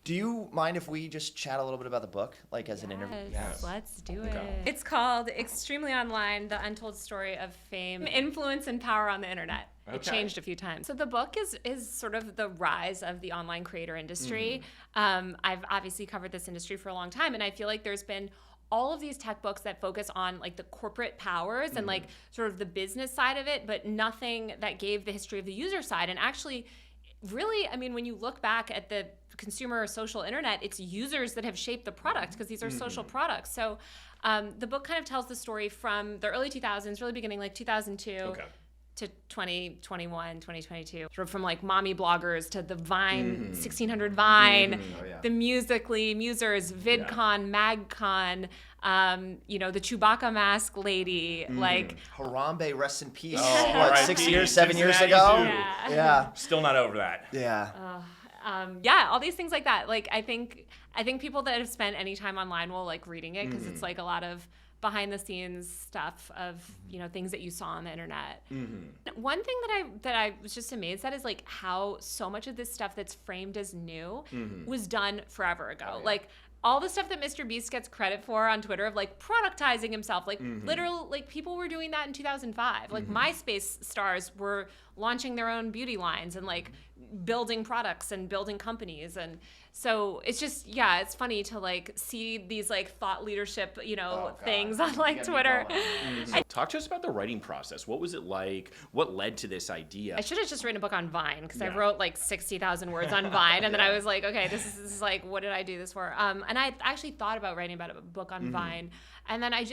Do you mind if we just chat a little bit about the book, like as an interview? Yes, let's do it. It's called Extremely Online, The Untold Story of Fame, Influence, and Power on the Internet. It changed a few times. So the book is sort of the rise of the online creator industry. I've obviously covered this industry for a long time, and I feel like there's been all of these tech books that focus on like the corporate powers and like sort of the business side of it, but nothing that gave the history of the user side. And actually, really, I mean, when you look back at the consumer or social internet, it's users that have shaped the product because these are social products. So the book kind of tells the story from the early 2000s, really beginning like 2002 to 2021, 2022. Sort of from like mommy bloggers to the Vine, 1600 Vine, the Musical.ly, Musers, VidCon, MagCon, the Chewbacca mask lady, like Harambe, rest in peace. Oh, what, R.I.P. 6 years, 7 years Cincinnati ago? Zoo. Yeah. Still not over that. Yeah. all these things like that. Like I think people that have spent any time online will like reading it because it's like a lot of behind the scenes stuff of things that you saw on the internet. One thing that I was just amazed at is like how so much of this stuff that's framed as new was done forever ago. Like all the stuff that Mr. Beast gets credit for on Twitter of like productizing himself, like literal, like people were doing that in 2005. Like MySpace stars were launching their own beauty lines and like building products and building companies. And so it's just, it's funny to like see these like thought leadership, things on like Twitter. Talk to us about the writing process. What was it like? What led to this idea? I should have just written a book on Vine because I wrote like 60,000 words on Vine, and then I was like, okay, this is like, what did I do this for? And I actually thought about writing about a book on Vine, and then I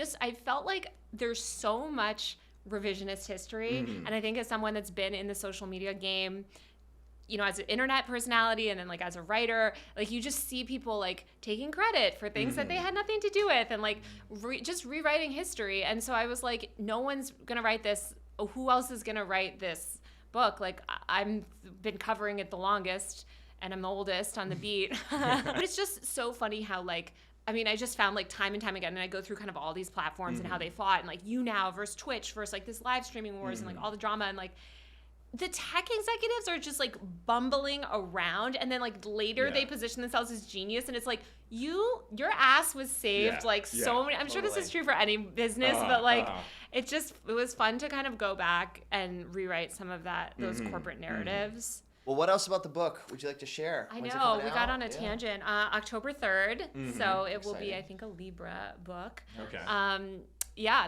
felt like there's so much revisionist history, and I think as someone that's been in the social media game, as an internet personality and then like as a writer, like you just see people like taking credit for things that they had nothing to do with and like just rewriting history. And so I was like, no one's gonna write this. Who else is gonna write this book? Like I've been covering it the longest and I'm the oldest on the beat. But it's just so funny how like, I mean, I just found like time and time again, and I go through kind of all these platforms and how they fought and like YouNow versus Twitch versus like this live streaming wars and like all the drama, and like the tech executives are just like bumbling around, and then like later they position themselves as genius, and it's like your ass was saved so many. I'm sure this is true for any business, but like it was fun to kind of go back and rewrite some of those corporate narratives. Well, what else about the book would you like to share? I know, we got on a tangent. October 3rd, so it will be, I think, a Libra book. Okay.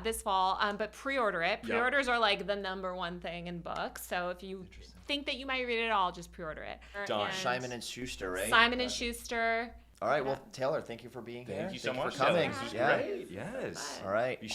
This fall, but pre-order it. Pre-orders are like the number one thing in books. So if you think that you might read it all, just pre-order it. Done. Simon & Schuster, right? Simon & Schuster. All right. Well, Taylor, thank you for being here. Thank you so much. For coming. This was great. Yes. All right.